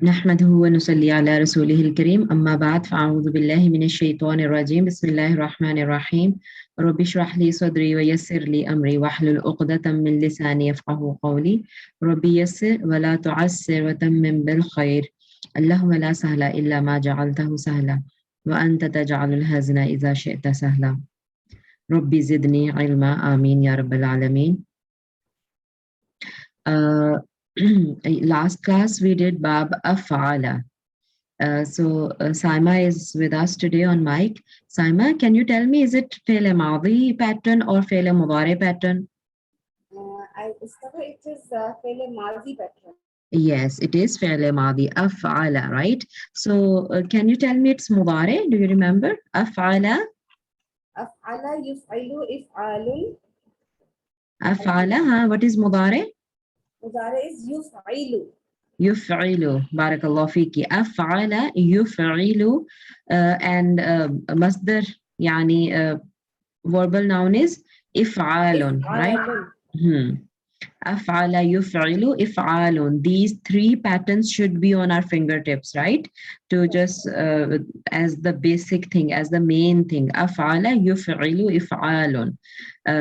نحمده ونصلي على رسوله الكريم أما بعد فأعوذ بالله من الشيطان الرجيم بسم الله الرحمن الرحيم رب اشرح لي صدري ويسر لي أمري واحلل عقدة من لساني يفقهوا قولي رب يسر ولا تعسر وتمم بالخير اللهم لا سهل إلا ما جعلته سهلا وأنت تجعل الحزن إذا شئت سهلا ربي زدني علما آمين يا رب العالمين. Uh, last class we did Bab Af'ala. Saima is with us today on mic. Saima, can you tell me, is it Fi'l Madi pattern or Fi'l Mudari pattern? I discover it is Fi'l Madi pattern. Yes, it is Fi'l Madi, Af'ala, right? So can you tell me its Mudari? Do you remember? Af'ala? Af'ala yuf'ilu if'alun. Af'ala, what is Mudari? Mudari is yuf'ilu. يفعل بارك الله فيكي أفعل يفعل and مصدر يعني verbal noun is إفعال right أفعل يفعل إفعال. These three patterns should be on our fingertips, right? To just as the basic thing, as the main thing. أفعل يفعل إفعال.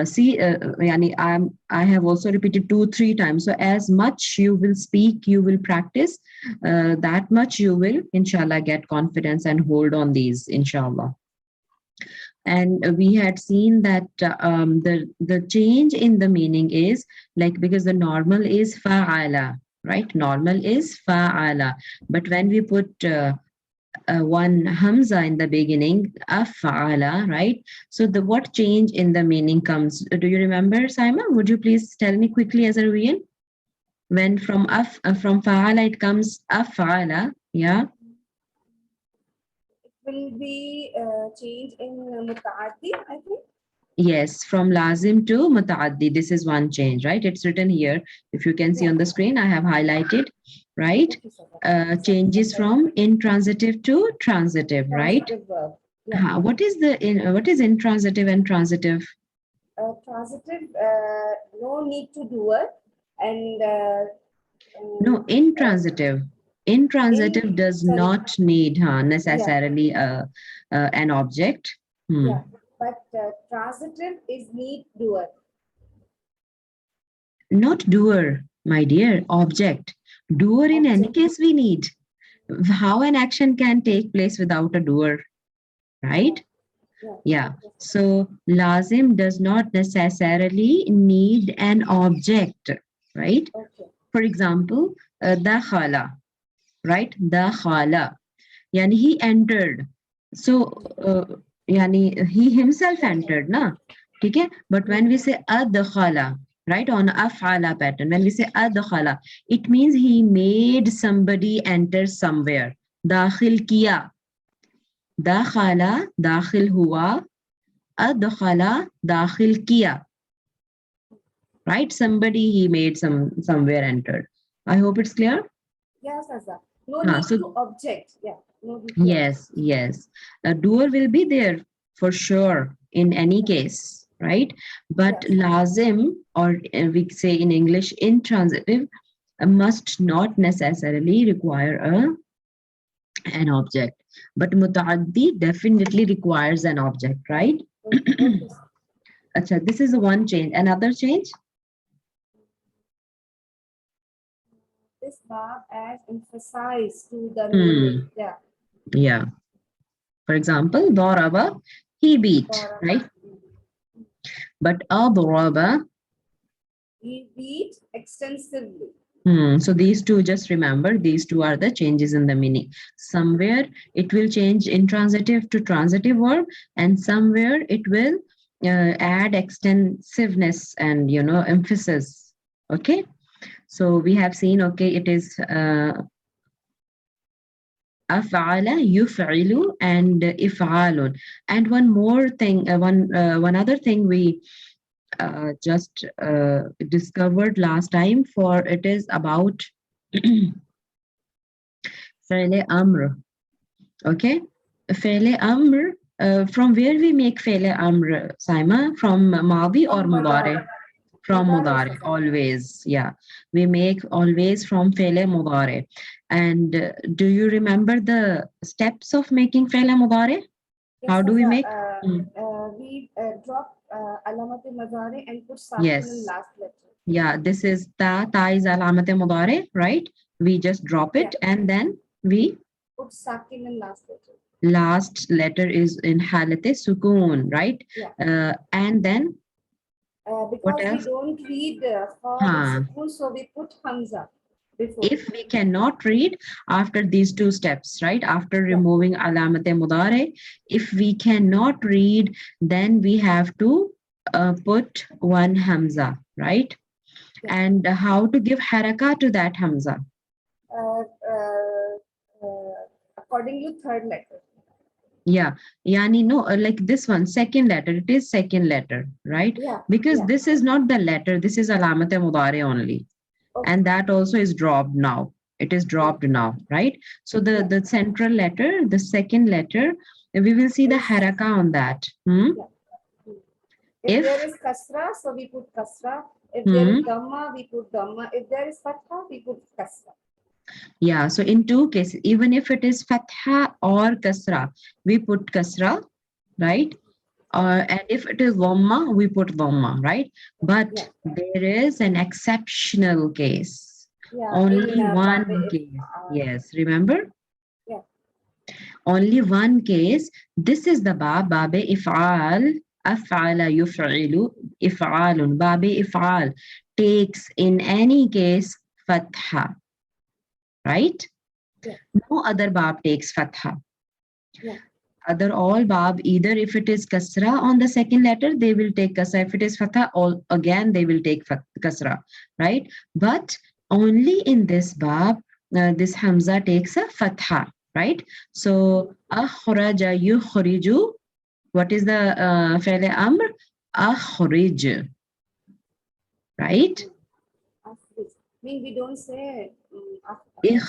See, يعني I have also repeated 2-3 times. So as much you will speak, you will practice, that much you will, inshallah, get confidence and hold on these, inshallah. And we had seen that the change in the meaning is like, because the normal is fa'ala, right? Normal is fa'ala, but when we put one hamza in the beginning, af'ala, right? So the what change in the meaning comes? Do you remember, Simon? Would you please tell me quickly as a real? When from fa'ala it comes af'ala, yeah. Will be change in mutaaddi, I think. Yes, from lazim to mutaaddi. This is one change, right? It's written here. If you can see on the screen, I have highlighted, right? Changes from intransitive to transitive, right? Yeah. What is intransitive and transitive? Transitive, no need to do it, and no, intransitive. Intransitive does not need necessarily an object. Yeah, but transitive is need doer. Not doer, my dear, object. Doer in any case we need. How an action can take place without a doer, right? Yeah. So lazim does not necessarily need an object, right? For example, dakhala, right? Dakhala. Yani he entered. So yani he himself entered, na? Okay? But when we say adkhala, right, on af'ala pattern, when we say adkhala, it means he made somebody enter somewhere. Dakhil kiya. Dakhala, dakhil huwa. Adkhala, dakhil kiya. Right? Somebody he made somewhere entered. I hope it's clear. Yes, Azza. No need to object. Yeah. Yes. A doer will be there for sure in any case, right? But lazim, or we say in English intransitive, must not necessarily require an object. But mutaaddi definitely requires an object, right? Achha, this is one change. Another change? This Bab as emphasized to the meaning. Yeah. For example, daraba, he beat, right? But adraba, he beat extensively. So these two, just remember, these two are the changes in the meaning. Somewhere it will change intransitive to transitive verb, and somewhere it will add extensiveness and emphasis. Okay, so we have seen, okay, it is af'ala, yuf'ilu, and if'alun. And one more thing, one other thing we just discovered last time, for it is about Fi'l Amr. Okay, Fi'l Amr. From where we make Fi'l Amr, Saima? From Madi or Mudari? From Mudare mudare, se. always. Yeah, we make always from fele mudare. And do you remember the steps of making fele mudare? Yes, How do we Safa. make? Mm, We drop alamat mudare and put sakin in yes. last letter. Yeah, this is ta. Ta is alamat mudare, right? We just drop Yeah, it and then we put sakin in last letter. last letter is in halate sukoon, right? Yeah. And then what Because we else? don't read for with Huh. sukun, so we put hamza before. If we cannot read after these two steps, right? After Yeah. removing alamate mudare, if we cannot read, then we have to put one hamza, right? Yeah. And how to give haraka to that hamza? Uh, uh, According to third letter. Yeah, yani no, like this one, second letter. It is second letter, right? Yeah. Because Yeah. this is not the letter. This is alamate mudare only. Okay. And that also is dropped now. It is dropped now, right? So Yeah. the central letter, the second letter, we will see the Yes. haraka on that. Hmm? Yeah. If there If is kasra, so we put kasra. If there is hmm, dhamma, we put dhamma. If there is fatha, we put kasra. yeah, so in two cases, even if it is fatha or kasra, we put kasra, right? And if it is dhamma, we put dhamma, right? But Yeah. there is an exceptional case. Yeah. Only In one Babe, case. Yes, remember? yeah. Only one case. This is the babe if'al. Af'ala yuf'ilu. If'alun. Babe if'al takes in any case fatha, right? Yeah. No other bab takes fatha. Yeah. Other all bab, either if it is kasra on the second letter, they will take kasra. If it is fatha, all again they will take kasra, right? But only in this bab, this hamza takes a fatha, right? So akhraja yukhriju. What is the fi'l amr? Akhrij, right? After. Mean we don't say Ich,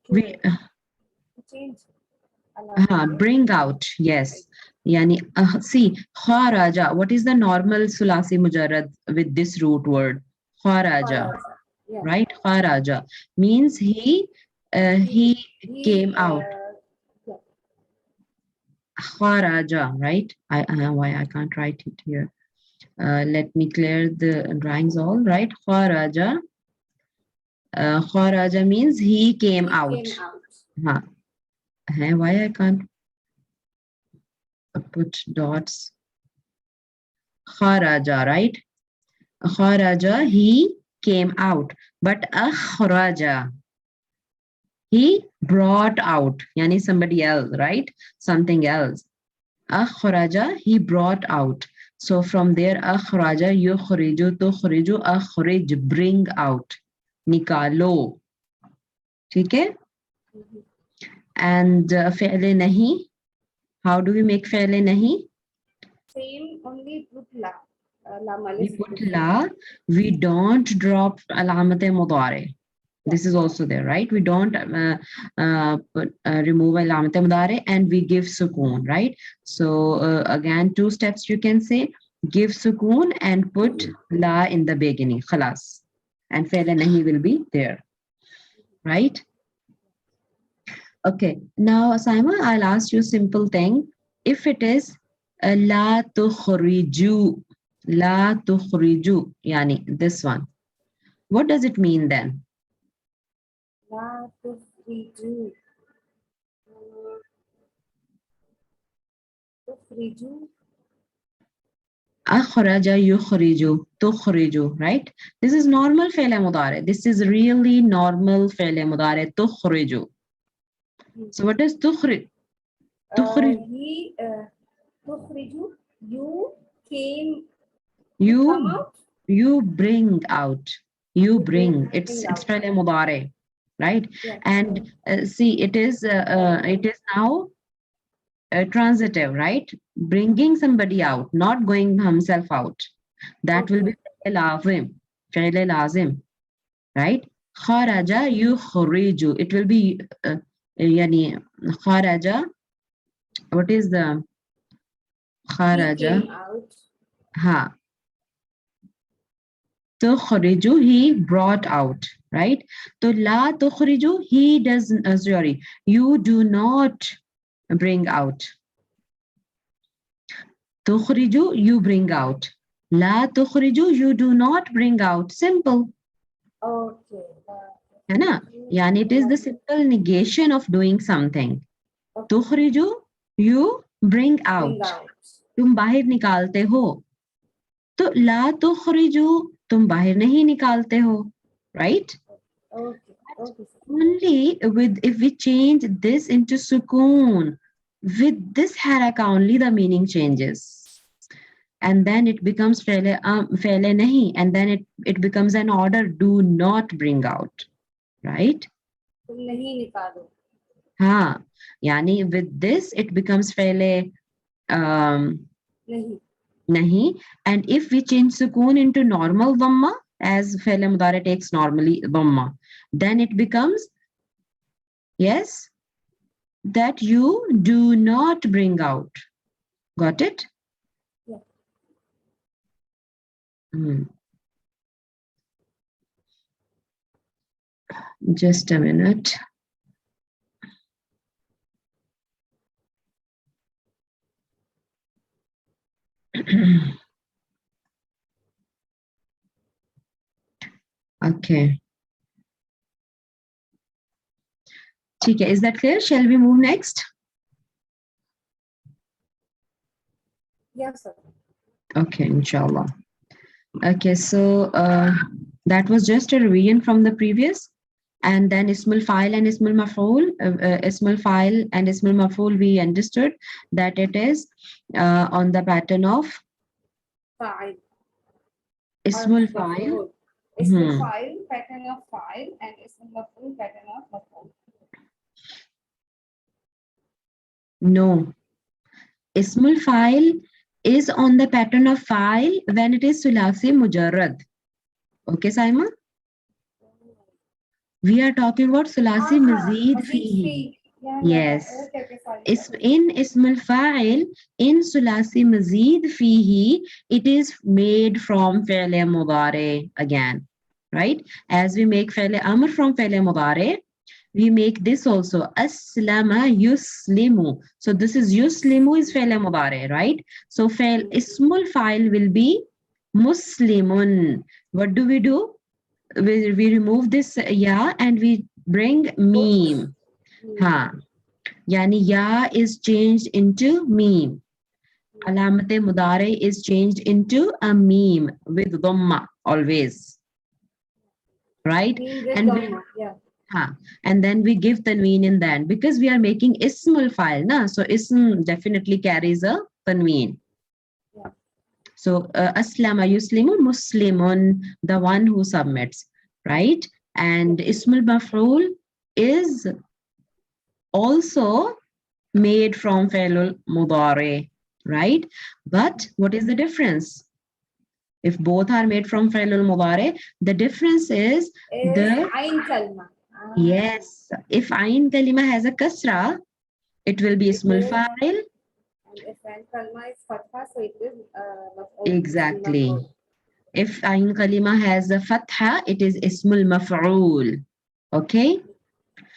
we, okay. Change. Allah. bring out, yes. Yani, see, kharaja. What is the normal sulasi mujarrad with this root word? Kharaja, Yeah. right? Kharaja means he came out. Yeah. Kharaja, right? Why I can't write it here. Let me clear the drawings all, right? Kharaja. Kharaja means he came He out. came out. Huh. Why I can't put dots? Kharaja, right? Kharaja, he came out. But akhraja, he brought out. Yani somebody else, right? Something else. Akhraja, he brought out. So from there, akhraja, yukhriju, tukhriju, akhrij, bring out. Nikalo. Okay? Mhm. And fi'l nahi. How do we make fi'l nahi? Same, only put la. La We malis put before. la. We don't drop alamat mudare. This is also there, right? We don't remove alamat mudare and we give sukoon, right? So again, two steps you can say. Give sukoon and put la in the beginning. Khalas. And fi'l nahi will be there, right? Okay. Now, Saima, I'll ask you a simple thing. If it is la tukhriju, la tukhriju, yani this one, what does it mean then? La tufriju. Tufriju. Akhraja yukhriju, tukhriju, right? This is normal fi'l mudare. This is really normal fi'l mudare, tukhriju. So what is tukhrij? Tukhrij. He tufriju. You came. You come You out. you bring out. You bring. Bring It's out. fi'l mudare, right? Yeah. And see, it is now transitive, right? Bringing somebody out, not going himself out. That will be fi'l lazim, fi'l lazim, right? Kharaja yukhriju. It will be yani kharaja. What is the He kharaja? came out. Ha. tukhriju, he brought out, right? So la tukhriju, he doesn't, sorry, you do not bring out. Tukhriju, you bring out. La tukhriju, you do not bring out. Simple. Okay. है ना? Yani it is the simple negation of doing something. Tukhriju, you bring out. Bring out. तुम बाहर निकालते हो. तो ला तुखरिजू, तुम बाहर नहीं निकालते हो. Right? Okay. Okay. Only with, if we change this into sukoon, with this haraka only the meaning changes. And then it becomes fele nahi, and then it becomes an order, do not bring out. Right? तुम नहीं निकालो. हाँ, यानी with this it becomes fele नहीं. nahi. And if we change sukoon into normal dhamma, as fele mudare takes normally dhamma, then it becomes, yes, that you do not bring out. Got it? Yeah. Just a minute. Okay. Okay, is that clear? Shall we move next? Yes, sir. Okay, inshallah. Okay, so that was just a revision from the previous. And then Ismul File and Ismul Maf'ul, Ismul File and Ismul Maf'ul, we understood that it is on the pattern of File. Ismul File. Ismul File, pattern of file, and Ismul Maf'ul, pattern of maf'ul. No. Ismul File is on the pattern of file when it is Sulasi Mujarrad. Okay, Saima? We are talking about Sulasi Mazid Fihi. Yes. Okay, sorry. In Ismul Fa'il, in Sulasi Mazid Fihi, it is made from Fi'l Mudare again, right? As we make Fi'l Amr from Fi'l Mudare, we make this also, Aslama Yuslimu. So this is Yuslimu is Fi'l Mudare, right? So Ismul Fa'il will be Muslimun. What do? We remove this ya and we bring meme. Ha. Yani ya is changed into meme. Alamate mudare is changed into a meme with dhamma always. Right? And then we give tanween in that because we are making ismul file. So ism definitely carries a tanween. Yeah. So aslama yuslimu muslimun, the one who submits, right? And ismul maf'ul is also made from fi'lul mudare, right? But what is the difference? If both are made from fi'lul mudare, the difference is the ayn kalma. Yes, if ayn kalima has a kasra, it will be ismul fa'il. If ayn kalima is fatha, so it is exactly. If ayn kalima has a fatha, it is ismul maf'ul. Okay?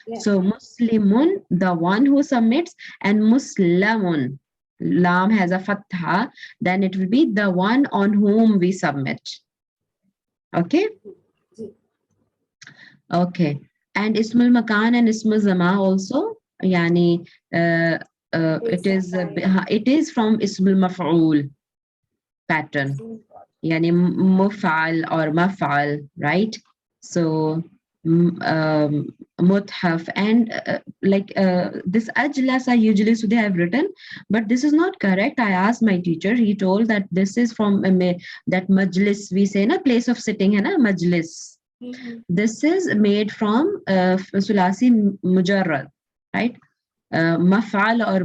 Yeah. So muslimun, the one who submits, and muslamun, lam has a fatha, then it will be the one on whom we submit. Okay? Okay. And ismul makan and ismul zama also, yani it is from ismul maf'ul pattern. Yani muf'al or maf'al, right? So muthaf and this ajlasa usually so they have written, but this is not correct. I asked my teacher, he told that this is from that majlis, we say na place of sitting hai na majlis. This is made from sulasi mujarrad, right? Maf'al or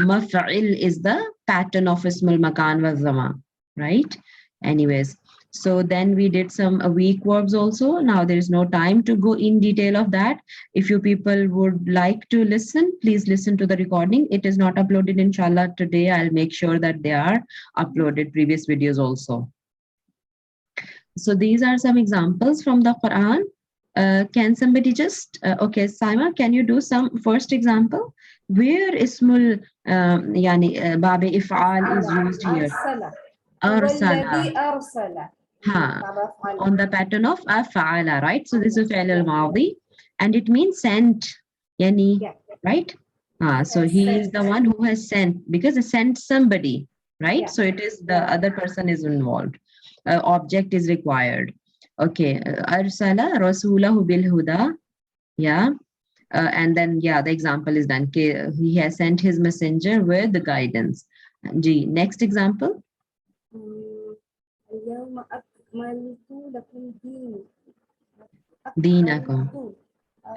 maf'il is the pattern of ismul makan wa zama, right? Anyways, so then we did some weak verbs also. Now there is no time to go in detail of that. If you people would like to listen, please listen to the recording. It is not uploaded, inshallah, today. I'll make sure that they are uploaded, previous videos also. So these are some examples from the Quran. Can somebody just okay, Saima, can you do some first example where ismul yani babe if'al is used here? أرسل هو Arsala. الذي أرسل Ha, بابا أفعل on the pattern of af'ala, right? So this is fi'l al-madi and it means sent, yani, yeah right? So has he is sent the one who has sent because he sent somebody, right? yeah So it is the yeah other person is involved. Object is required. Okay, arsala rasulahu bil huda, yeah. And then yeah, the example is done. He has sent his messenger with the guidance. G. Next example. اليوم أكملت لكم Dinakum.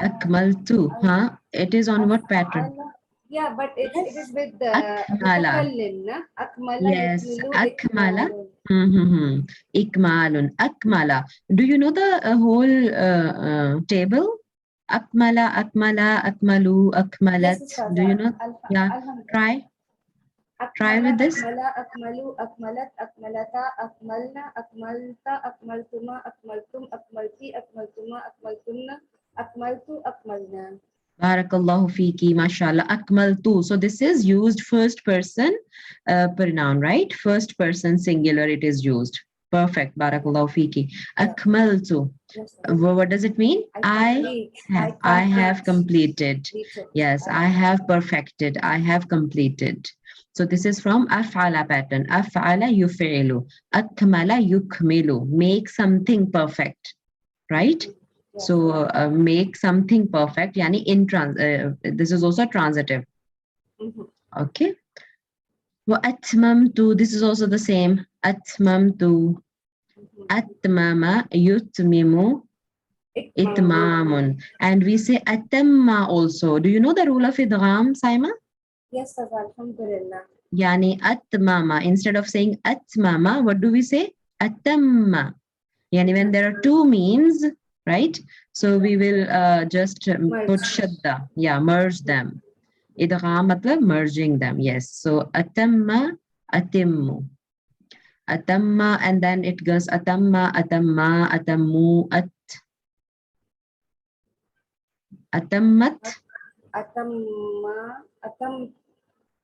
أكملت Akmaltu. Huh? It is on what pattern? أفعل yeah but it is Yes. with the Akmala. متكلم na أكمل Yes. يكمل Akmala. إكمال Mm-hmm. Ikmalun. Akmala. Do you know the whole table? Akmala, Akmala, Akmalu, yes Akmalat. Do you أستاذة know? Yeah. الحمد Try. Try أكمل with this. أكمل أكملوا أكملت أكملتا أكملنا أكملت أكملتما أكملتم أكملتي أكملتما أكملتن أكملت أكملنا Barakallahu fiki, mashallah. Akmaltu. So this is used first person pronoun, right? First person singular it is used. Perfect. Barakallahu fiki. Akmaltu. yes What does it mean? I have completed. Yes, I have perfected. I have completed. So this is from af'ala pattern. Af'ala yuf'ilu. Akmala yukmilu. Make something perfect. Right? So make something perfect. Yani this is also transitive. Okay. Wa atmamtu. This is also the same. Atmamtu. Atmama yutmimu. Itmamun. And we say atamma also. Do you know the rule of idgham, Saima? yes alhamdulillah Yani atmama. Instead of saying atmama, what do we say? Atamma. Yani when there are two means, right? So we will just put shadda. Yeah, merge them. Idgham matlab merging them. Yes. So atamma, atimmu. Atamma, and then it goes atamma, atamma, atammu, atammat. أتم أتم أتمت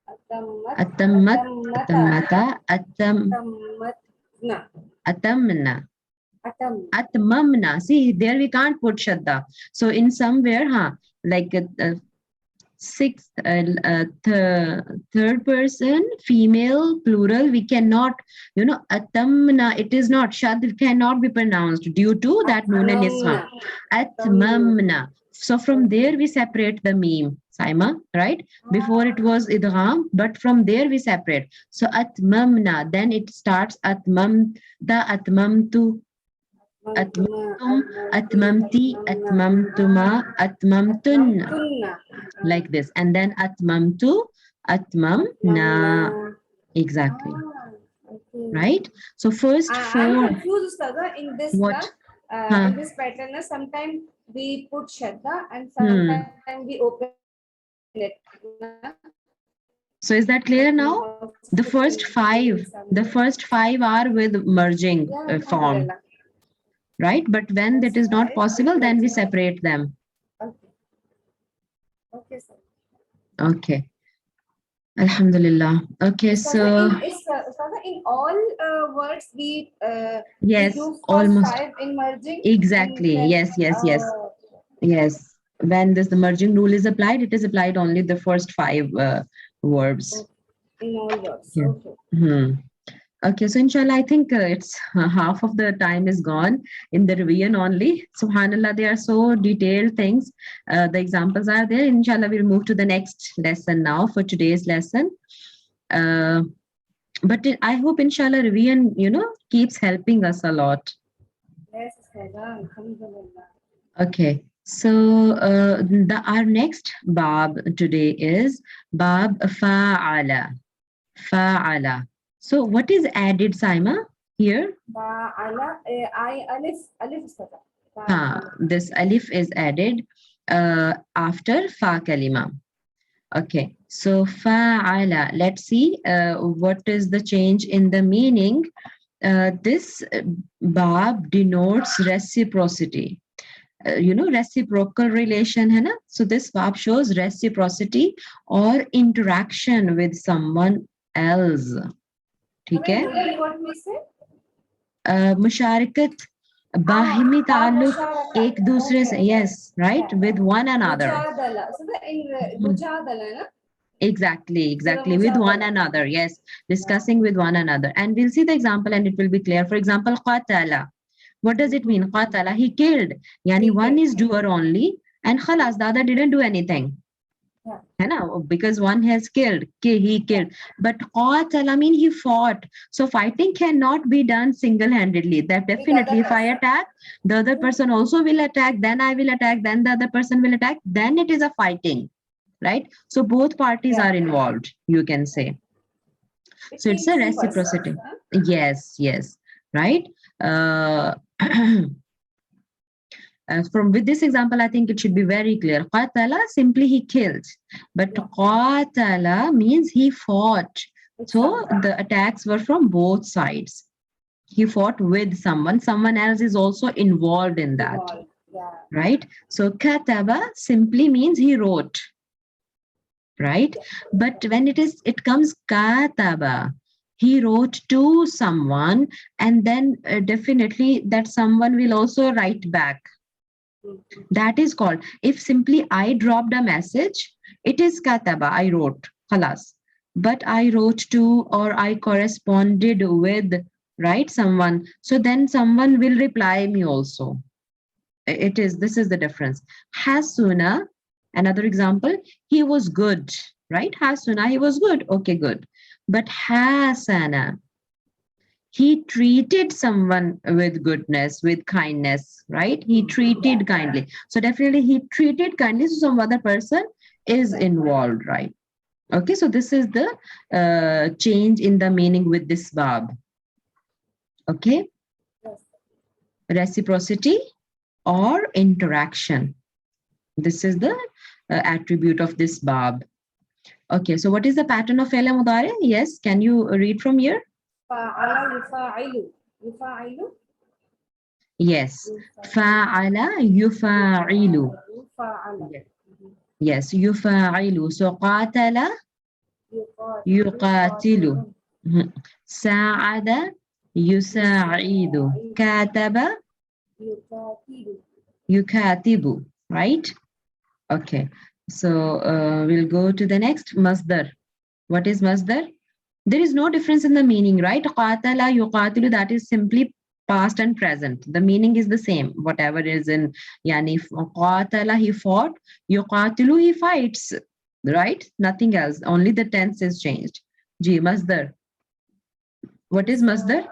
Atammat, أتمت atammata, أتمتنا atamna, أتم atmamna. See, there we can't put shadda. So in somewhere, like sixth, third person, female, plural, we cannot, atamna, it is not, shad cannot be pronounced due to that nun and niswa. Atmamna. So from there we separate the meme, Saima, right? Before it was idgham, but from there we separate. So atmamna, then it starts atmamta, atmamtu, atmamtum, atmamti, atmamtuma, atmamtunna, أتمتنا like this. And then atmamtu, atmamna. Exactly. Okay. Right? So first I'm four, confused, Ustaza, in this what? in this pattern. Sometimes we put shadda and sometimes we open it. So is that clear now? The first five are with merging form, right? But when that is not possible, then we separate them. Okay. Okay, sir. Okay. Alhamdulillah. Okay, so Ustaza, in all words we yes, do first almost five in merging. exactly. Then, Yes. When the merging rule is applied, it is applied only the first five verbs. In all words. Yeah. Okay. Okay, so inshallah, I think it's half of the time is gone in the revision only. Subhanallah, they are so detailed things. The examples are there. Inshallah, we'll move to the next lesson now for today's lesson. But I hope inshallah revision, keeps helping us a lot. Yes, alhamdulillah. Okay, so our next bab today is bab fa'ala. Fa'ala. So what is added, Saima, here? This alif is added after fa kalima. Okay, so fa'ala. Let's see what is the change in the meaning This bab denotes reciprocity. Reciprocal relation hai na? So this bab shows reciprocity or interaction with someone else. ठीक है? What we say? मुशारकत बाहिमी ताल्लुक musharaka. एक दूसरे से, Okay. yes, right, Yeah. with one another. Mujadala. So the mujadala, na? Exactly, with one mujadala. another, yes, discussing with one another. And we'll see the example and it will be clear. For example, qatala. What does it mean? Qatala, he killed. Yani one is doer only and khalas, the other didn't do anything. Yeah. है ना? Because one has killed, he killed. But qatala mean he fought. So fighting cannot be done single-handedly. That definitely, if I attack, the other person also will attack, then I will attack, then the other person will attack, then it is a fighting, right? So both parties are involved, you can say. So it's a reciprocity. Yes, right? From with this example, I think it should be very clear. Qatala, simply he killed. But qatala means he fought. So the attacks were from both sides. He fought with someone. Someone else is also involved in that. Right? So kataba simply means he wrote. Right? But when it comes kataba, he wrote to someone, and then definitely that someone will also write back. That is called, if simply I dropped a message, it is kataba, I wrote, khalas. But I wrote to or I corresponded with, right, someone. So then someone will reply me also. This is the difference. Hasuna, another example, he was good, right? Hasuna, he was good. Okay, good. But hasana, he treated someone with goodness, with kindness, right? He treated kindly. So definitely he treated kindly. So some other person is involved, right? Okay, so this is the change in the meaning with this bab. Okay? Reciprocity or interaction. This is the attribute of this bab. Okay, so what is the pattern of fi'l mudari? Yes, can you read from here? Yes. Fa'ala yufa'ilu. Yes, yufa'ilu. So qatala yuqatilu. Sa'ada yusa'idu. Kataba yukatibu. Right? Okay. So we'll go to the next masdar. What is masdar? There is no difference in the meaning, right? Qatala yuqatilu, that is simply past and present. The meaning is the same. Whatever is in yani qatala, he fought. Yuqatilu, he fights. Right? Nothing else. Only the tense is changed. Ji, masdar. What is masdar?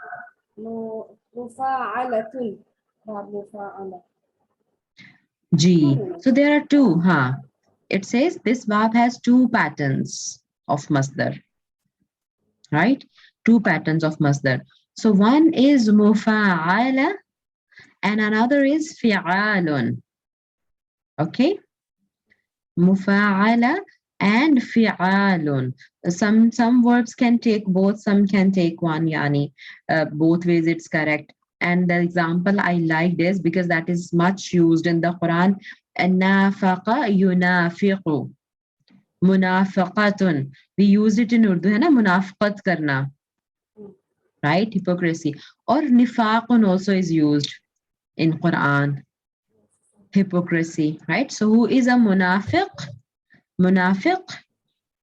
Ji. So there are two, huh? It says this verb has two patterns of masdar. Right? Two patterns of masdar. So one is mufa'ala and another is fi'alun. Okay? Mufa'ala and fi'alun. Some verbs can take both, some can take one, yani. Both ways it's correct. And the example I like this because that is much used in the Quran. Nafaqa yunafiqu. Munafaqatun. We use it in Urdu, hai na? Munafaqat karna. Right? Hypocrisy. Or nifaqun also is used in Quran. Hypocrisy. Right? So who is a munafiq? Munafiq,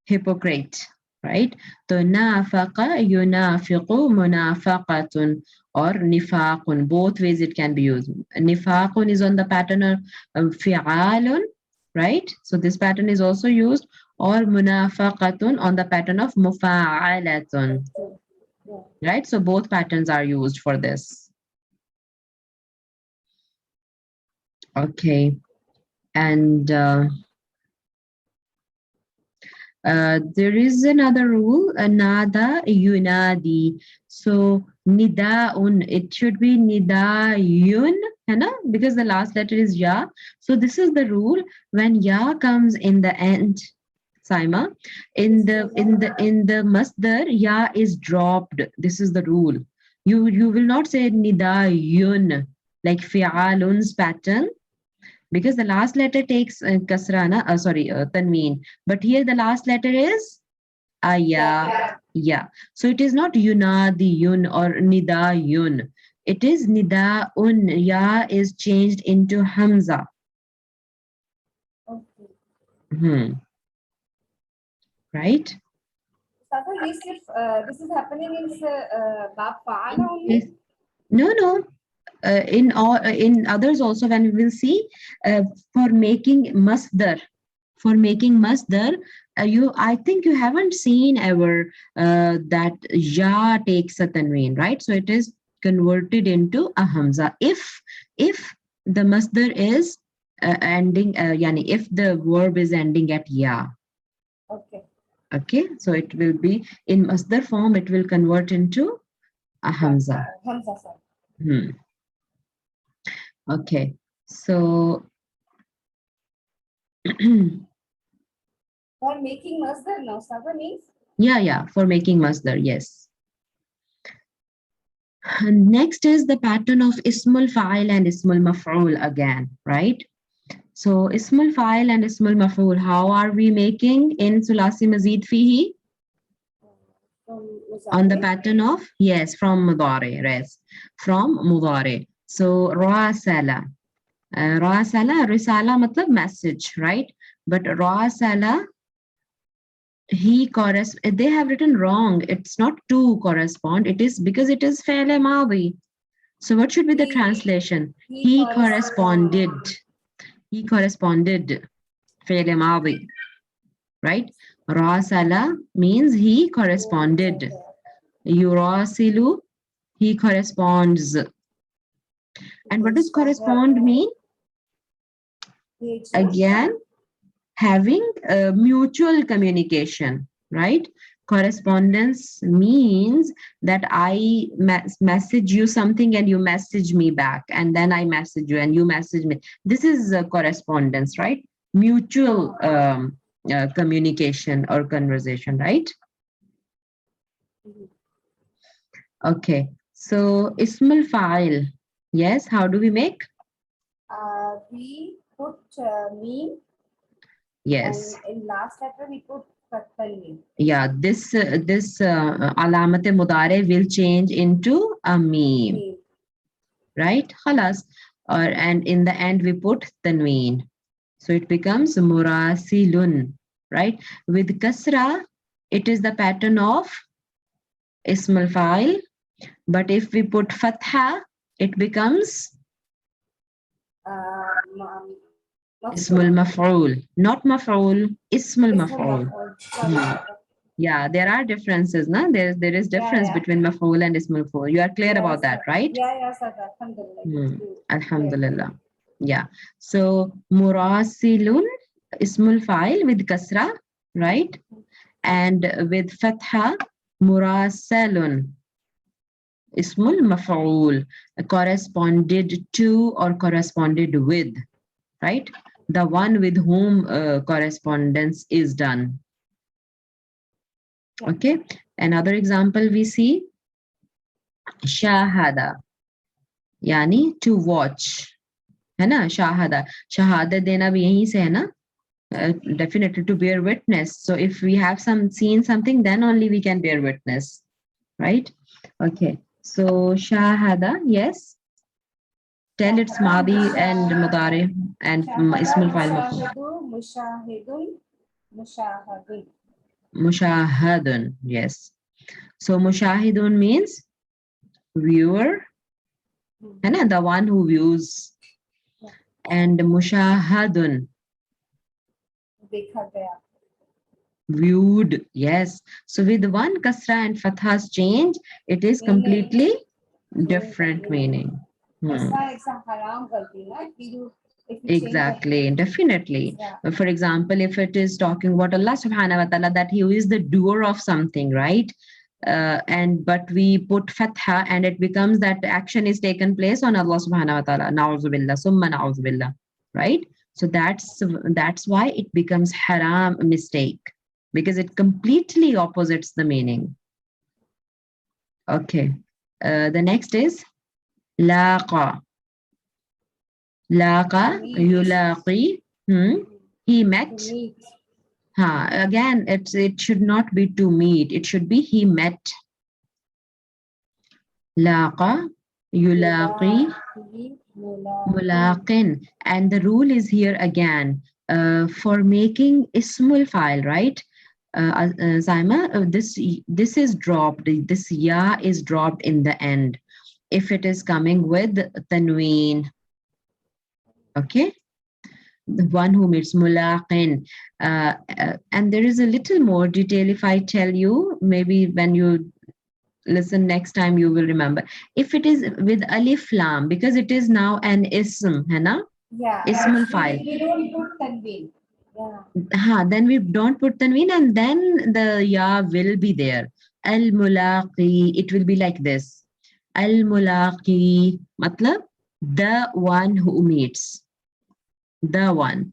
hypocrite. Right? So nafaqa yunafiqu munafaqatun or nifaqun. Both ways it can be used. Nifaqun is on the pattern of fi'alun. Right? So this pattern is also used. Or munafaqatun on the pattern of mufa'alatun. Right? So both patterns are used for this. Okay. And there is another rule, nada yunadi. So nidaun, it should be nidayun, hai na? Because the last letter is ya. So this is the rule when ya comes in the end. Saima, in the masdar, ya is dropped. This is the rule. You will not say nidayun like fi'alun's pattern, because the last letter takes kasra na, tanween, but here the last letter is aya. Yeah, so it is not yunadiyun or nidayun, it is nidaun. Ya is changed into hamza. Okay. Right. Sasa, this is happening in Bab Fa'ala Yes. only? No. In others also, when we will see, for making masdar, I think you haven't seen ever that ya takes a tanween, right? So it is converted into a hamza if the masdar is ending, yani if the verb is ending at ya. Okay. Okay, so it will be in masdar form, it will convert into a hamza. Hamza, sir. Okay, so For making masdar now, Saba means? yeah, for making masdar, yes. And next is the pattern of ismul fa'il and ismul maf'ul again, right? So ismul fa'il and ismul maf'ul, how are we making in sulasi mazid fihi? On the pattern of, yes, from mudari, yes, from mudari. So rasala. Rasala, risala matlab message, right? But rasala, they have written wrong. It's not to correspond. It is because it is fi'l madi. So what should be the translation? He corresponded. He corresponded. Fi'l madi. Right? Rasala means he corresponded. Yurasilu, he corresponds. And what does correspond mean? Again, having mutual communication, right? Correspondence means that I message you something and you message me back, and then I message you and you message me. This is correspondence, right? Mutual communication or conversation, right? Okay, so ismul fa'il. Yes, how do we make? We put me. Yes. And in last letter we put tanween. Yeah, this alamat mudare will change into a meme, right? Khalas. And in the end we put tanween, so it becomes murasilun, right? With kasra, it is the pattern of ism al-fa'il, but if we put fatha, it becomes ism al-maf'ul, not maf'ul, ism al-maf'ul. Yeah, there are differences, na? There is difference between maf'ul and ism al-maf'ul. You are clear about that, right? Yeah, sir. Alhamdulillah. Alhamdulillah. Yeah. So murasilun, ismul fa'il with kasra, right? And with fatha, murasalun, ismul maf'ul, corresponded to or corresponded with, right? The one with whom correspondence is done. Okay. Another example we see, shahada, yani to watch. है ना, shahada, shahadat dena bhi yahi se hai na, definitely to bear witness. So if we have seen something, then only we can bear witness, right? Okay, so shahada, yes, tell its madi and mudari and ismul fa'il maf'ul. Mushahadun, yes. So mushahidun means viewer, and the one who views, and mushahadun, viewed, yes. So with one kasra and fatha's change, it is completely different meaning. Exactly, definitely. For example, if it is talking about Allah subhanahu wa ta'ala, that he is the doer of something, right? But we put fatha and it becomes that action is taken place on Allah subhanahu wa ta'ala. Na'udhu billah, summa na'udhu billah, right? So that's why it becomes haram mistake, because it completely opposites the meaning. Okay. The next is laqa. Laqa, Meet. yulaqi. He met. To meet. Again, it should not be to meet. It should be he met. Laqa, yulaqi, mulaqin. And the rule is here again for making ismul file, right? Zaima, this is dropped. This ya is dropped in the end if it is coming with tanween. Okay, the one who meets mulaqin. And there is a little more detail if I tell you. Maybe when you listen next time you will remember. If it is with alif lam, because it is now an ism, है ना? Yeah. Ismul file. We don't put tanween. Yeah. Then we don't put tanween, and then the ya will be there. Al mulaqi. It will be like this. Al mulaqi. Matlab the one who meets. The one.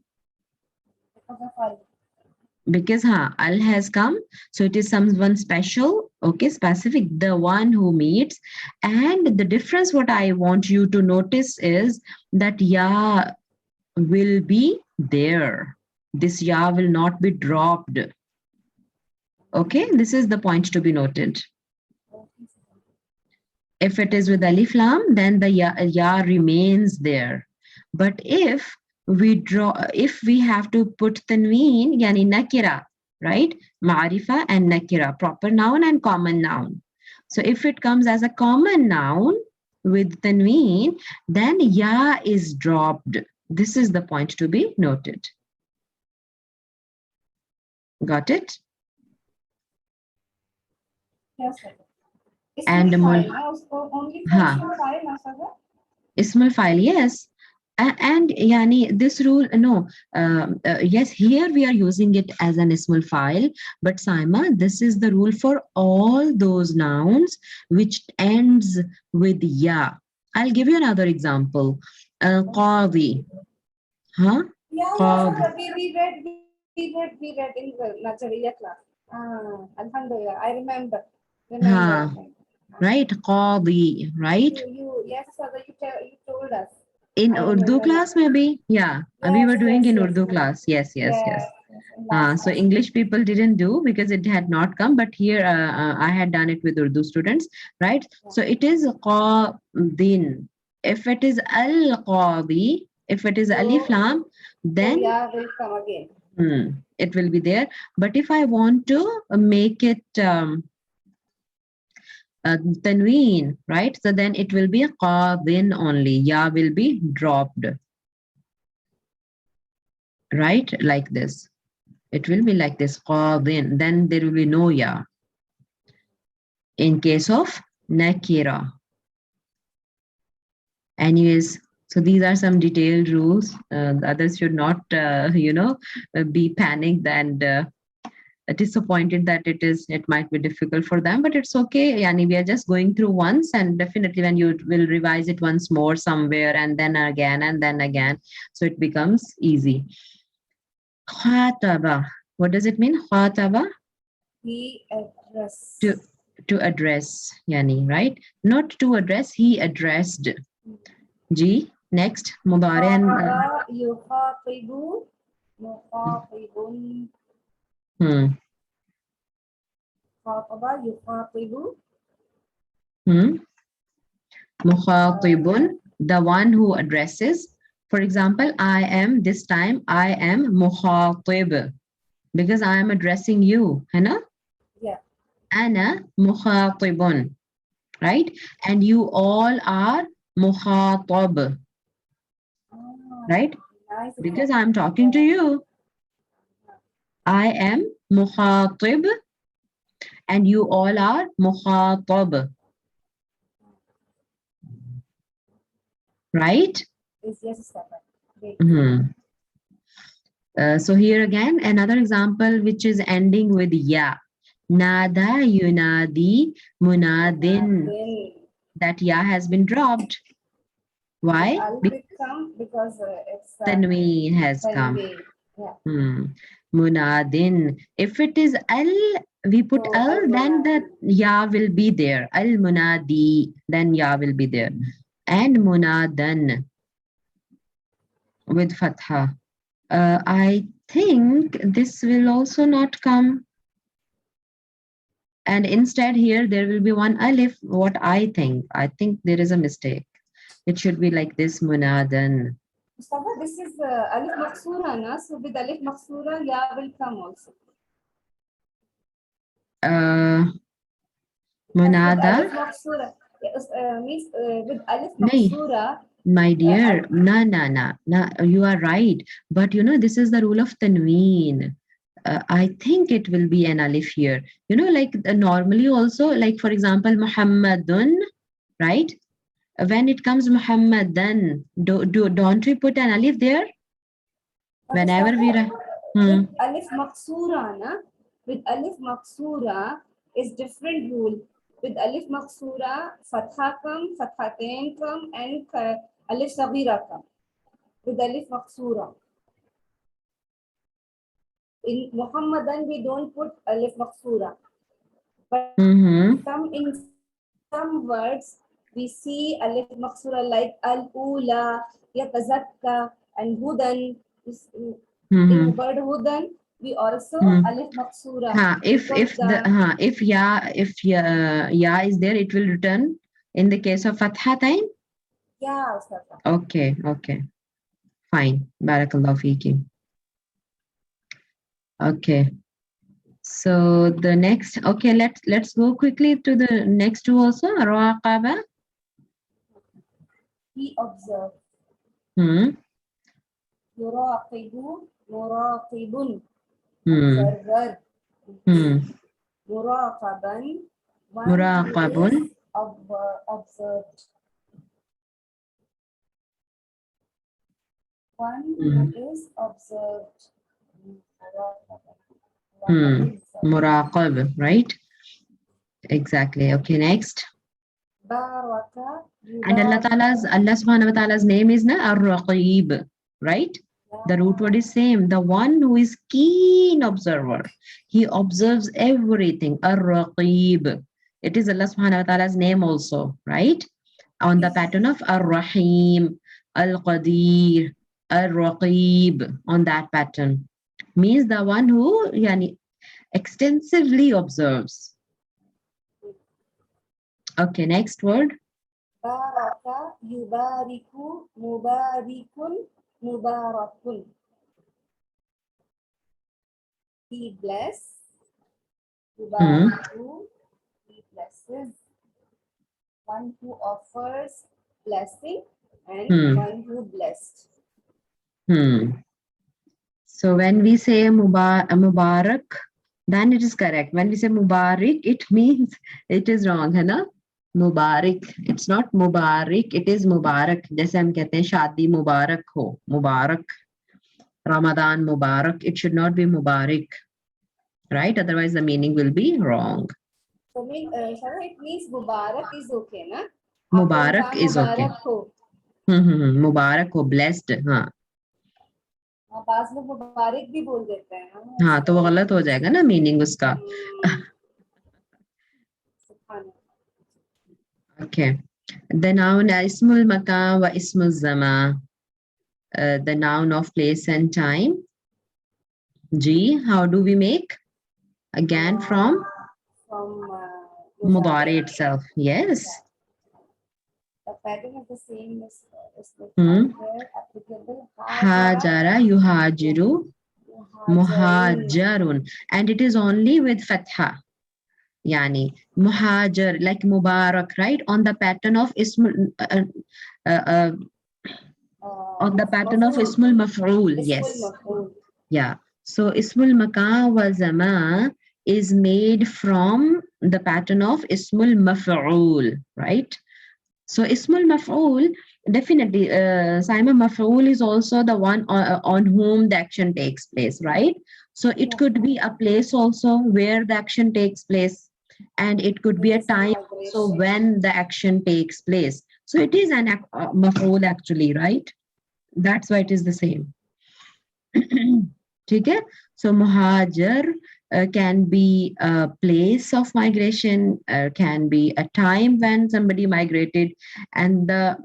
Because al has come, so it is someone special, okay, specific, the one who meets. And the difference what I want you to notice is that ya will be there. This ya will not be dropped. Okay, this is the point to be noted. If it is with alif lam, then the ya remains there. But if we have to put tanween, yani nakira, right? Ma'rifa and nakira, proper noun and common noun. So if it comes as a common noun with tanween, then ya is dropped. This is the point to be noted. Got it? Yes, sir. And only for file, Ismul file, yes. And yani this rule, no, yes, here we are using it as an ismul file, but Saima, this is the rule for all those nouns which ends with ya. I'll give you another example. Qadi. Huh? Yeah, Qadi. we read in the Nazariya class. Alhamdulillah, I remember. Right, Qadi, right? Yes, sir, you told us. In Urdu class, maybe? Yeah, we were doing in Urdu class. Yes. So English people didn't do because it had not come, but here I had done it with Urdu students, right? So it is qadin. If it is al-qadi, if it is alif lam, then will come again. It will be there. But if I want to make it tanween, right? So then it will be qadin only. Ya will be dropped. Right? Like this. It will be like this, qadin. Then there will be no ya. In case of nakira. Anyways, so these are some detailed rules. Others should not, be panicked and disappointed that it might be difficult for them, but it's okay. Yani, we are just going through once, and definitely when you will revise it once more somewhere and then again, so it becomes easy. Khataba. What does it mean? Khataba? He addressed. To address, yani, right? Not to address, he addressed. G. Next. Mudari and yukhatibu. Mukhatibun. Khataba yukhatibu. Mukhatibun, the one who addresses. For example, I am mukhatib because I am addressing you, Hana? Yeah. Ana mukhatibun, right? And you all are mukhatab, right? Nice. Because I'm talking to you. I am mukhatib and you all are mukhatab. Right? Yes, so here again, another example which is ending with ya. Nada yunadi munadin. That ya has been dropped. Why? Because it's tanween has come. Yeah. Munadin. If it is al we put So, al, then the al-munadi. ya will be there. Al munadi, then ya will be there. And munadan with fatha. I think this will also not come. And instead here there will be one alif. What I think there is a mistake. It should be like this, munadan. Mustafa, this is alif maksura, na? So with alif maksura, ya will come also. Because with Munada. alif maksura, yes, means with alif Nahi. maksura, My dear, na, you are right. But you know, this is the rule of tanween. I think it will be an alif here. You know, like normally also, like for example, Muhammadun, right? When it comes Muhammadan, don't we put an alif there? Whenever we write. with alif maksura, na? With alif maksura is different rule. With alif maksura, fatha kam, fathatain kam, and alif sagira kam. With alif maksura. In Muhammadan, we don't put alif maksura. But in some words, we see alif maksura like al-ula, yatazakka, and hudan. In word hudan, we also alif maksura. If ya is there, it will return in the case of fathatain. Yeah, Ustaza. Okay, fine. Barakallahu feeki. Okay. So the next, okay, let's go quickly to the next two also. Raqaba. He observed. Yuraqibu, muraqibun. Observer. Muraqaban. Muraqabun. Observed. One who is observed. Muraqab, right? Exactly. Okay, next. Baraka. And Allah subhanahu wa ta'ala's name is na Ar-Raqib, right? The root word is same. The one who is keen observer. He observes everything. Ar-Raqib. It is Allah subhanahu wa ta'ala's name also, right? On the pattern of Ar-Rahim, Al-Qadir, Ar-Raqib, on that pattern. Means the one who yani, extensively observes. Okay, next word. Baraka, yubariku, mubarikun, mubarakun. He bless. Yubariku, he blesses. One who offers blessing and one who blessed. So when we say Mubarak, then it is correct. When we say Mubarak, it means it is wrong, है ना? Mubarak. It's not Mubarak, it is Mubarak. जैसे हम कहते हैं शादी मुबारक हो, Mubarak. Ramadan Mubarak. It should not be Mubarak, right? Otherwise the meaning will be wrong. So it means Mubarak is okay, na? Mubarak is okay. Mubarak ho, blessed. हाँ. बाज लोग मुबारक भी बोल देते हैं. हाँ, तो वो गलत हो जाएगा ना मीनिंग उसका. Okay. The noun ismul makan wa ismul zama. The noun of place and time. G, how do we make? Again from Mudari itself. Yes. The pattern is the same as applicable. Hajara, yuhajiru, muhajarun. And it is only with fatha. Yani, muhajar, like Mubarak, right? On the pattern of ismul, on the pattern of ismul maf'ul. Yes. Yeah. So ismul makan wa zama is made from the pattern of ismul maf'ul, right? So ismul maf'ul, definitely, Simon maf'ul is also the one on whom the action takes place, right? So it could be a place also where the action takes place, and it could be a time also when the action takes place. So it is an maf'ul actually, right? That's why it is the same. Okay? So muhajir can be a place of migration, can be a time when somebody migrated, and the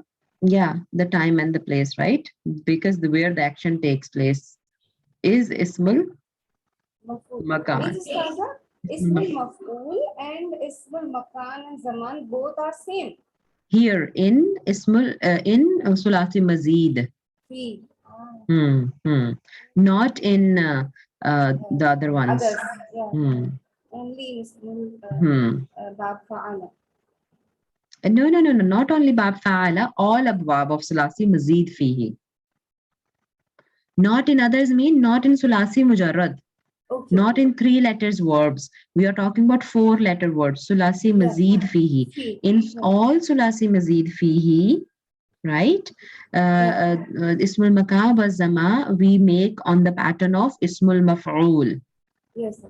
time and the place, right? Because where the action takes place is ismul Maf'ul. makan. Means Ustaza, Ismul Maf'ul and Ismul Makan and Zaman both are same. Here in sulasi mazid. Fi. Not in the other ones. Others. Yeah. Hmm. Only Ismul Bab Fa'ala. No, not only bab fa'ala, all abwab of sulasi mazid fihi. Not in others mean not in sulasi mujarrad. Okay. Not in 3 letters verbs. We are talking about 4 letter words. Sulasi mazid fihi. Fi. In all sulasi mazid fihi, right? Ismul makab wa zama we make on the pattern of ismul maf'ul. Yes.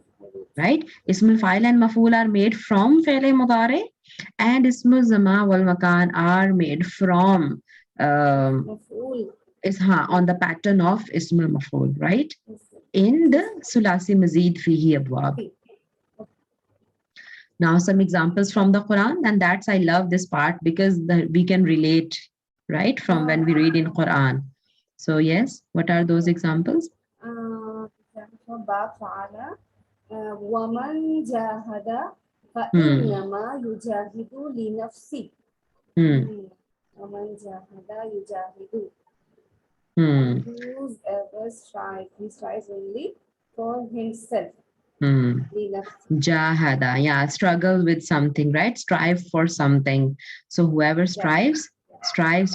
Right? Ismul fa'il and maf'ul are made from fi'l mudari, and ismul zama wal makan are made from Maf'ul. on the pattern of ismul maf'ul, right? Yes. In the sulasi mazid fihi abwab. Now some examples from the Quran, and that's I love this part because we can relate, right, from when we read in Quran. So yes, what are those examples? Bab Fa'ala. وَمَنْ جَاهَدَ فَإِنَّمَا يُجَاهِدُ لِنَفْسِهِ. وَمَنْ جَاهَدَ يُجَاهِدُ. Whoever strives, he strives only for himself. Jahada, yeah, struggle with something, right? Strive for something. So whoever strives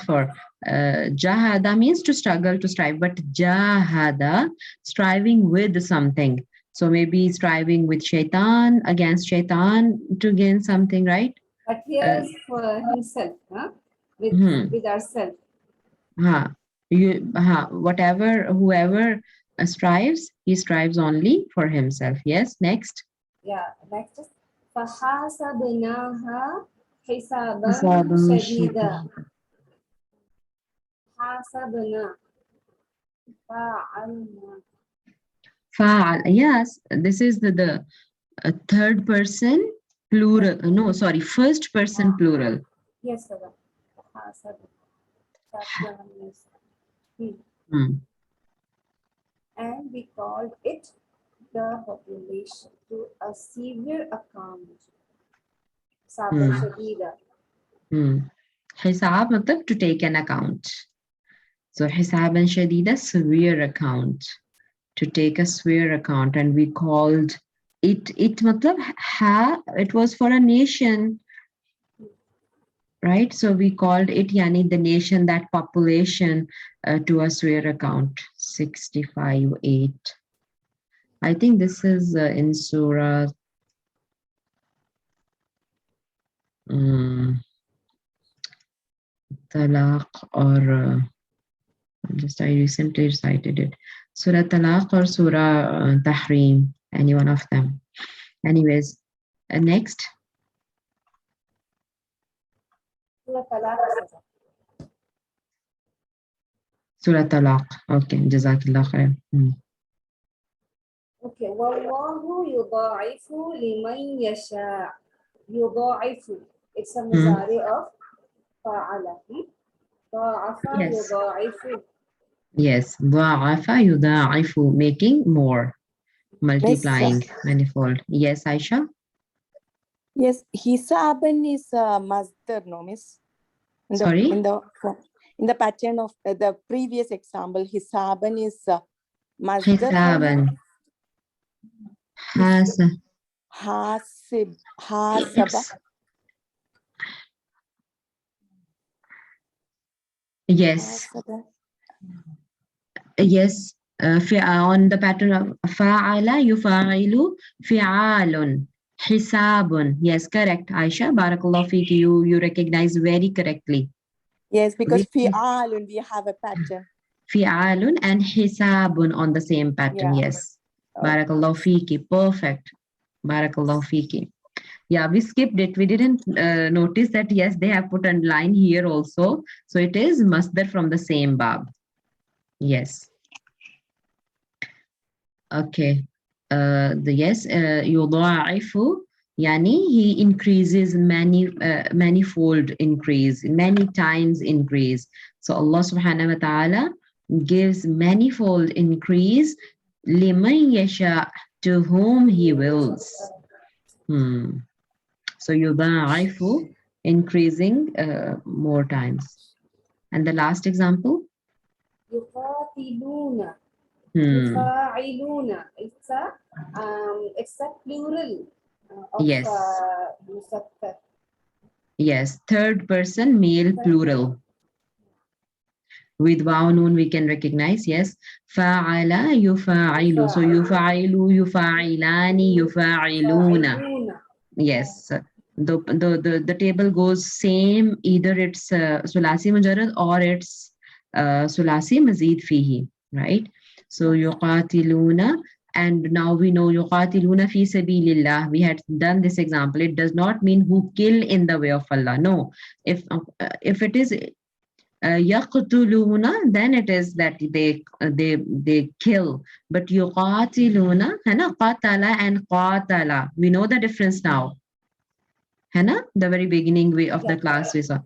for. Jahada means to struggle, to strive, but jahada, striving with something. So maybe striving with shaitan, against shaitan to gain something, right? But here is for himself, with ourselves. Whoever strives, he strives only for himself. Yes, next. Yeah, next is فَحَاسَبْنَاهَا حِسَابًا شَدِيدًا. حَاسَبْنَا. Fa'al. Yes, this is the third person plural. No, sorry, first person plural. Yes, sir. And we called it the population to a severe account. Saban Shadida. Hisab matlab to take an account. So hisaban shadida, severe account. To take a severe account, and we called it matlab it was for a nation, right? So we called it yani the nation, that population, to a severe account. 65:8. I think this is in Surah Talaq, or I recently recited it. Surah Talaq or Surah Tahrim, any one of them. Anyways, next. Surah Talaq. Surah Talaq. Okay, Jazakillah khair. Okay, Wallahu yudha'ifu liman yasha. Yudha'ifu. It's a muzari of fa'ala. Dha'afa yudha'ifu. Yes, dha'afa yudha'ifu, making more, multiplying, manifold. Yes, Aisha? Yes, hisaban is masdar, no, miss? Sorry? In the pattern of the previous example, hisaban is masdar. Hisaban. Hasaba. Yes. Hasaba. Yes. On the pattern of fa'ala yufa'ilu fi'alun. Hisabun. Yes, correct, Aisha. Barakallahu fiki. You recognize very correctly. Yes, because fi'alun, we have a pattern. Fi'alun and hisabun on the same pattern. Yeah. Yes. Barakallahu fiki. Perfect. Barakallahu fiki. Yeah, we skipped it. We didn't notice that, yes, they have put a line here also. So it is masdar from the same bab. Yes. Okay. yes, يضاعف yani he increases manifold increase, many times increase. So Allah subhanahu wa ta'ala gives manifold increase liman yasha, to whom he wills. So yudha'ifu, increasing more times. And the last example? يقاتلون. يفاعلون. It's a plural of Yes. musakkar. Yes, third person male plural. With waw noon we can recognize, yes. Fa'ala yufa'ilu. So yufa'ilu, yufa'ilani, yufa'iluna. Yes. The table goes same, either it's sulasi mujarrad or it's sulasi mazid fihi, right? So yuqatiluna, and now we know yuqatiluna fi sabilillah. We had done this example. It does not mean who kill in the way of Allah. No. If it is yaqtuluna, then it is that they kill. But yuqatiluna, hana, qatala and qatala. We know the difference now. Hana, the very beginning of the class we saw.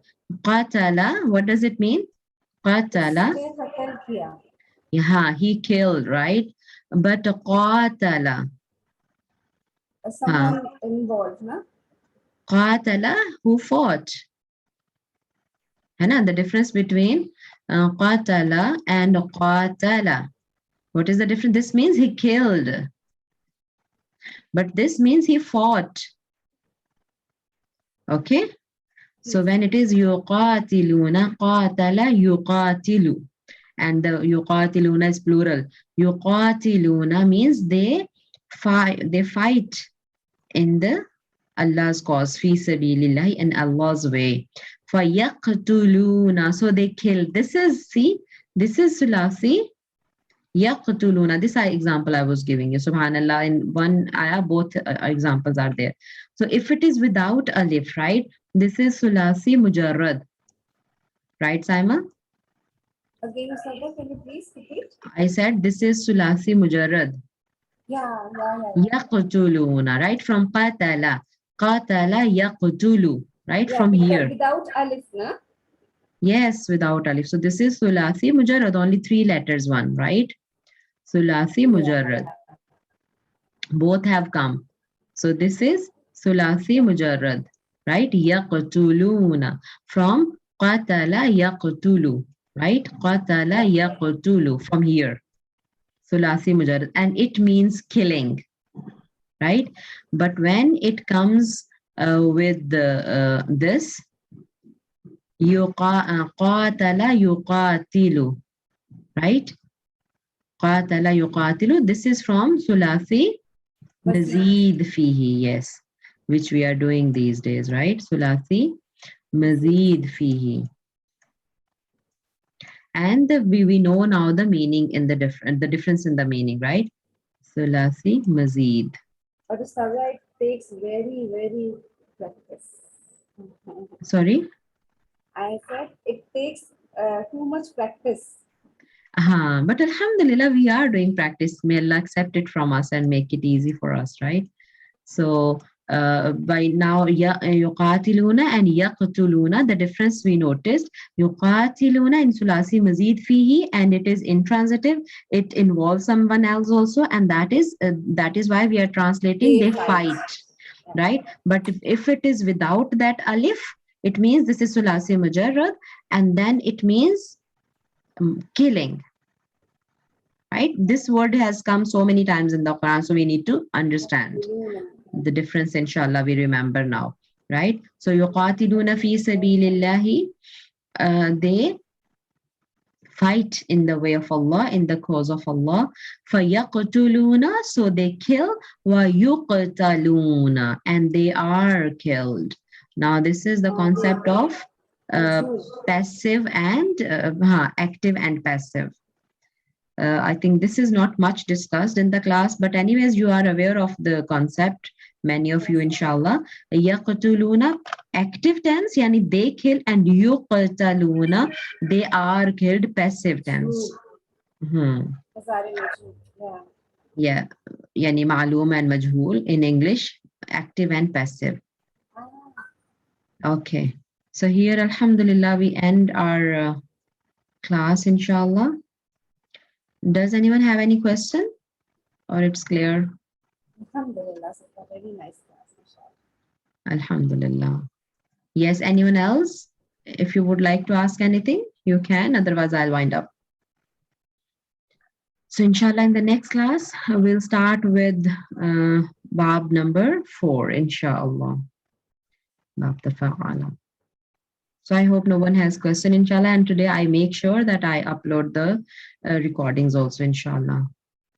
Qatala, what does it mean? Qatala. Yeah, he killed, right? But qatala. Someone involved, na? Qatala, who fought? The difference between qatala and qatala. What is the difference? This means he killed. But this means he fought. Okay? So when it is yuqatiluna, qatala yuqatilu. And the yuqatiluna is plural. Yuqatiluna means they fight in the Allah's cause, fi sabilillah, in Allah's way. Fayaqtuluna, so they kill. This is sulasi. Yaqtuluna, this example I was giving you. Subhanallah, in one ayah, both examples are there. So if it is without alif, right? This is sulasi mujarrad. Right, Saima? Again, Sada, can you please repeat? I said this is sulasi mujarrad. Yeah. Yaqtuluna, right? From qatala. Qatala yaqtulu, right? From here. Without alif, na? Yes, without alif. So this is sulasi mujarrad, only 3 letters one, right? Sulasi mujarrad. Both have come. So this is sulasi mujarrad, right? Yaqtuluna. From qatala yaqtulu, right? Qatala yaqtulu, from here. Sulasi mujarrad. And it means killing, right? But when it comes with this, qatala yuqatilu, right? Qatala yuqatilu. This is from sulasi mazid fihi, yes, which we are doing these days, right? Sulasi mazid fihi. And we know now the meaning in the difference in the meaning, right? Sulasi mazid. But it takes very, very practice. Sorry? I said it takes too much practice. But alhamdulillah, we are doing practice. May Allah accept it from us and make it easy for us, right? So by now, yuqatiluna and yaqtuluna, the difference we noticed. Yuqatiluna in sulasi mazid fihi, and it is intransitive. It involves someone else also, and that is why we are translating they fight, right? But if it is without that alif, it means this is sulasi mujarrad, and then it means killing, right? This word has come so many times in the Quran, so we need to understand the difference. Inshallah, we remember now, right? So yuqatiluna fi sabilillahi, they fight in the way of Allah, in the cause of Allah. Fayaqtuluna, so they kill. Wa yuqtaluna, and they are killed. Now this is the concept of passive and active and passive. I think this is not much discussed in the class, but anyways, you are aware of the concept, many of you, inshallah. Yaqtuluna, active tense, yani they kill, and yuqtaluna, they are killed, passive tense. Yeah. yani ma'lum and majhool in English, active and passive. Okay. So here, alhamdulillah, we end our class, inshallah. Does anyone have any question or it's clear? Alhamdulillah, it's a very nice class, inshallah. Alhamdulillah. Yes, anyone else? If you would like to ask anything, you can. Otherwise, I'll wind up. So inshallah, in the next class, we'll start with Bab number 4, inshallah. Bab Tafa'ala. So I hope no one has question, inshallah. And today I make sure that I upload the recordings also, inshallah.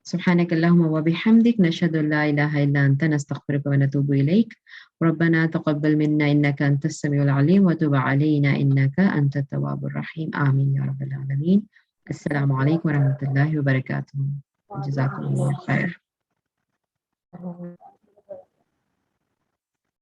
سبحانك اللهم وبحمدك نشهد أن لا إله إلا أنت نستغفرك ونتوب إليك ربنا تقبل منا إنك أنت السميع العليم وتب علينا إنك أنت التواب الرحيم آمين يا رب العالمين السلام عليكم ورحمة الله وبركاته جزاكم الله خير